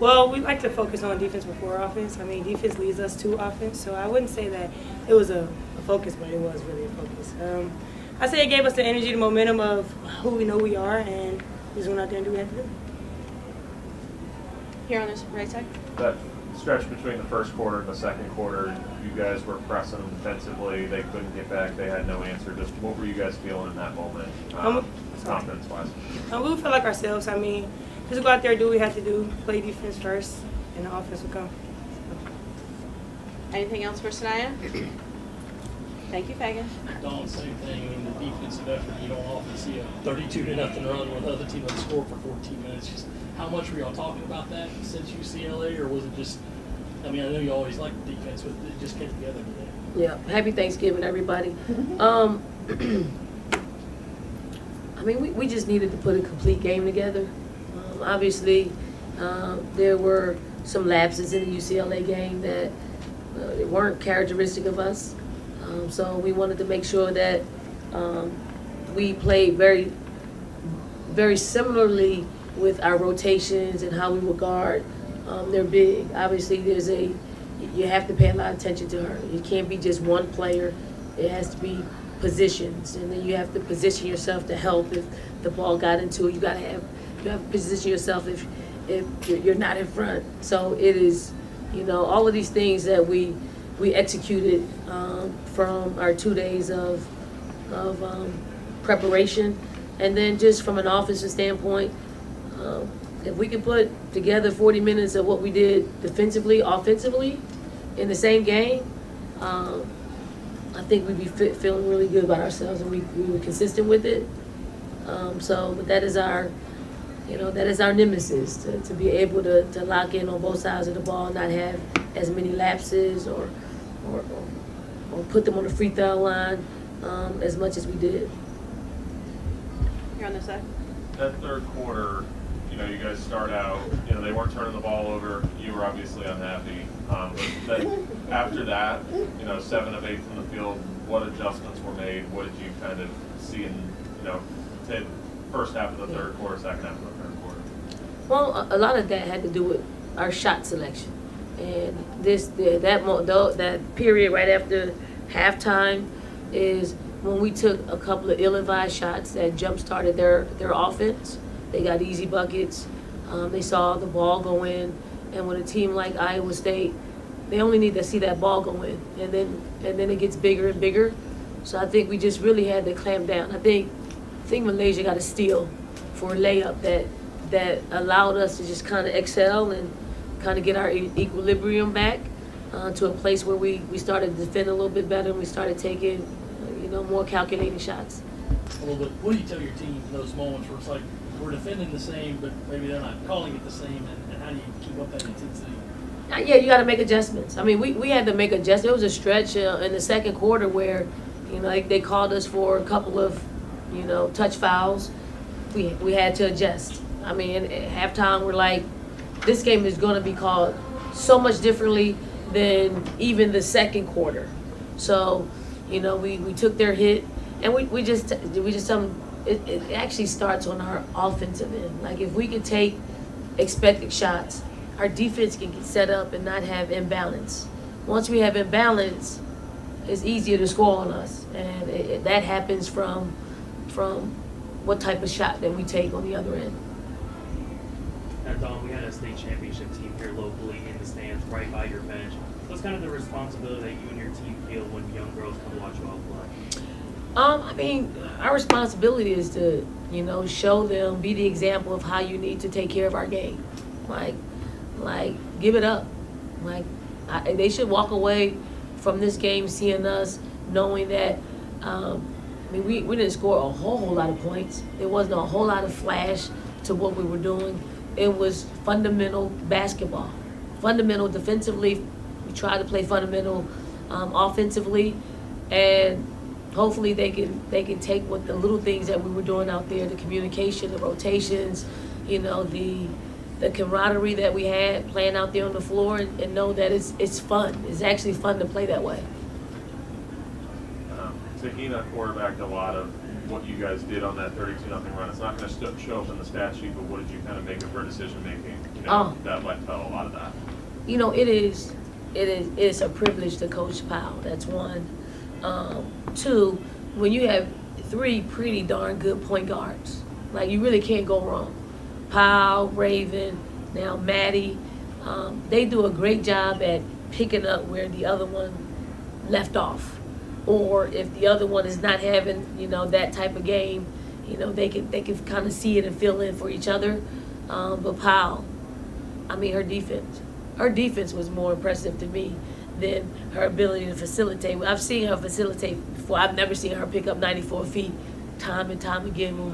Well, we like to focus on defense before offense. I mean, defense leads us to offense, so I wouldn't say that it was a focus, but it was really a focus. I say it gave us the energy, the momentum of who we know we are, and we just went out there and do what we had to do. Here on this right side. That stretch between the first quarter and the second quarter, you guys were pressing them defensively. They couldn't get back. They had no answer. Just what were you guys feeling in that moment, confidence-wise? We felt like ourselves. I mean, just go out there, do what we had to do, play defense first, and the offense will come. Anything else for Sania? Thank you, Feagin. Don, same thing. I mean, the defensive effort, you don't often see a 32-0 run when the other team doesn't score for 14 minutes. Just how much were y'all talking about that since UCLA, or was it just, I mean, I know you always like the defense, but it just came together today. Yeah, happy Thanksgiving, everybody. I mean, we just needed to put a complete game together. Obviously, there were some lapses in the UCLA game that weren't characteristic of us. So we wanted to make sure that we played very, very similarly with our rotations and how we would guard. They're big. Obviously, you have to pay a lot of attention to her. It can't be just one player. It has to be positions, and then you have to position yourself to help if the ball got into it. You have to position yourself if you're not in front. So it is, all of these things that we executed from our 2 days of preparation, and then just from an offensive standpoint, if we could put together 40 minutes of what we did defensively, offensively, in the same game, I think we'd be feeling really good about ourselves, and we were consistent with it. But that is our, that is our nemesis, to be able to lock in on both sides of the ball, not have as many lapses or put them on the free throw line as much as we did. Here on this side. That third quarter, you guys start out, they weren't turning the ball over. You were obviously unhappy. But then after that, 7 of 8 from the field, what adjustments were made? What did you kind of see in, say, first half of the third quarter, second half of the third quarter? Well, a lot of that had to do with our shot selection. And that period right after halftime is when we took a couple of ill-advised shots that jump-started their offense. They got easy buckets. They saw the ball go in. And with a team like Iowa State, they only need to see that ball go in. And then it gets bigger and bigger. So I think we just really had to clamp down. I think Malaysia got a steal for a layup that allowed us to just kind of excel and kind of get our equilibrium back to a place where we started to defend a little bit better, and we started taking, more calculating shots. Well, but what do you tell your team in those moments where it's like, we're defending the same, but maybe they're not calling it the same, and how do you keep up that intensity? Yeah, you got to make adjustments. I mean, we had to make adjustments. There was a stretch in the second quarter where, they called us for a couple of, touch fouls. We had to adjust. I mean, at halftime, we're like, this game is going to be called so much differently than even the second quarter. So, we took their hit, and we just tell them it actually starts on our offensive end. Like, if we could take expected shots, our defense can get set up and not have imbalance. Once we have imbalance, it's easier to score on us, and that happens from what type of shot that we take on the other end. Now, Don, we had a state championship team here locally in the stands right by your bench. What's kind of the responsibility that you and your team feel when young girls come watch you all play? I mean, our responsibility is to, show them, be the example of how you need to take care of our game. Like, give it up. They should walk away from this game seeing us, knowing that, we didn't score a whole lot of points. There wasn't a whole lot of flash to what we were doing. It was fundamental basketball. Fundamental defensively. We tried to play fundamental offensively, and hopefully they can take what the little things that we were doing out there, the communication, the rotations, the camaraderie that we had playing out there on the floor, and know that it's fun. It's actually fun to play that way. Tahina quarterbacked a lot of what you guys did on that 32-0 run? It's not going to show up in the stat sheet, but what did you kind of make of her decision making? You know, that led to a lot of that. You know, it's a privilege to coach Powell. That's one. Two, when you have three pretty darn good point guards, like you really can't go wrong. Powell, Raven, now Maddie, they do a great job at picking up where the other one left off. Or if the other one is not having, you know, that type of game, you know, they can kind of see it and fill in for each other. But Powell, I mean, her defense was more impressive to me than her ability to facilitate. I've seen her facilitate before. I've never seen her pick up 94 feet time and time again when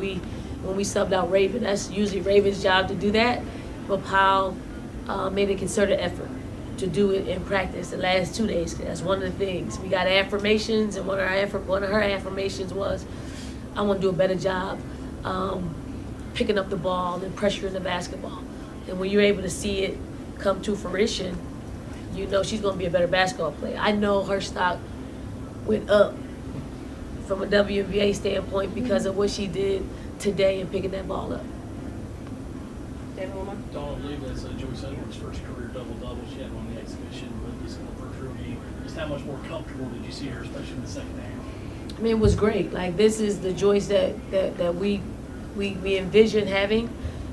we subbed out Raven. That's usually Raven's job to do that. But Powell made a concerted effort to do it in practice the last 2 days. That's one of the things. We got affirmations, and one of her affirmations was, I want to do a better job picking up the ball and pressuring the basketball. And when you're able to see it come to fruition, you know she's going to be a better basketball player. I know her stock went up from a WNBA standpoint because of what she did today in picking that ball up. David, one more? Dawn, I believe that's Joyce Edwards' first career double-double. She had one on the exhibition, but this is the first career game. Just how much more comfortable did you see her, especially in the second half? I mean, it was great. Like, this is the Joyce that we envision having,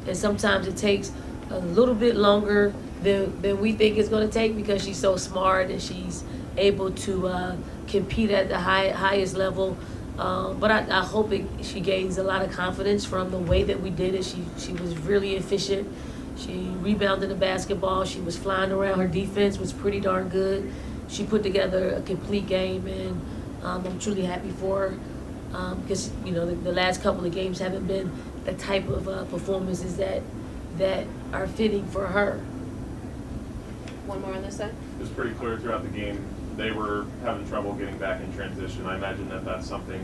and sometimes it takes a little bit longer than we think it's going to take because she's so smart and she's able to compete at the highest level. But I hope she gains a lot of confidence from the way that we did it. She was really efficient. She rebounded the basketball. She was flying around. Her defense was pretty darn good. She put together a complete game, and I'm truly happy for her because, you know, the last couple of games haven't been the type of performances that are fitting for her. One more on this side? It was pretty clear throughout the game they were having trouble getting back in transition. I imagine that's something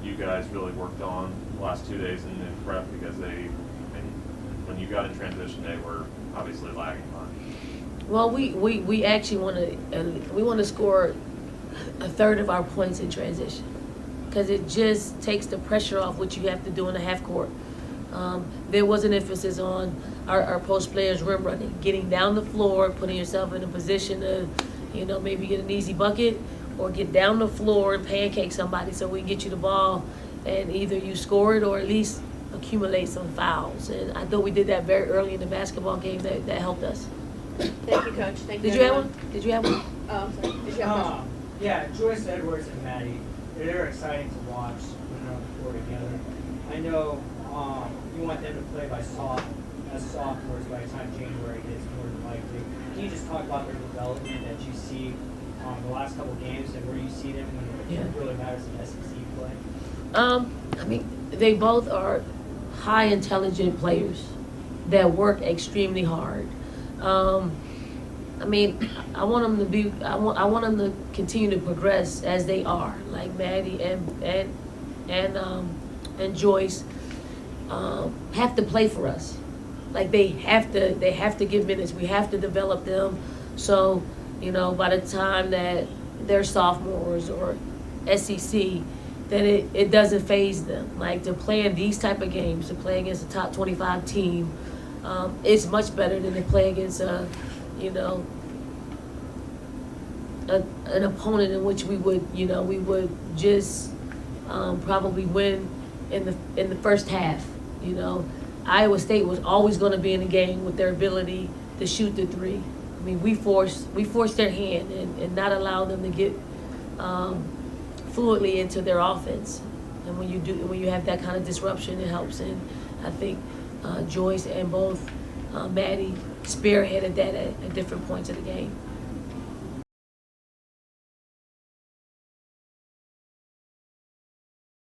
you guys really worked on the last 2 days in prep because when you got in transition, they were obviously lagging behind. Well, we actually want to score a third of our points in transition because it just takes the pressure off what you have to do in the half court. There was an emphasis on our post players rim running, getting down the floor, putting yourself in a position to, you know, maybe get an easy bucket or get down the floor and pancake somebody so we can get you the ball and either you score it or at least accumulate some fouls. And I thought we did that very early in the basketball game that helped us. Thank you, Coach. Thank you, Did you have everyone. one? Did you have one? Oh, I'm sorry. Did you have a question? Yeah, Joyce Edwards and Maddie, they're exciting to watch when they're on the floor together. I know you want them to play as sophomores by the time January hits, more than likely. Can you just talk about their development that you see the last couple of games and where you see them when it really matters in SEC play? I mean, they both are high intelligent players that work extremely hard. I mean, I want them to be. I want them to continue to progress as they are. Like Maddie and Joyce have to play for us. Like they have to give minutes. We have to develop them. So, you know, by the time that they're sophomores or SEC, that it doesn't faze them. Like to play in these type of games, to play against a top 25 team, it's much better than to play against an opponent in which we would just probably win in the first half. You know, Iowa State was always going to be in the game with their ability to shoot the three. I mean, we forced their hand and not allow them to get fluidly into their offense. And when you have that kind of disruption, it helps. And I think Joyce and both Maddie spearheaded that at different points of the game.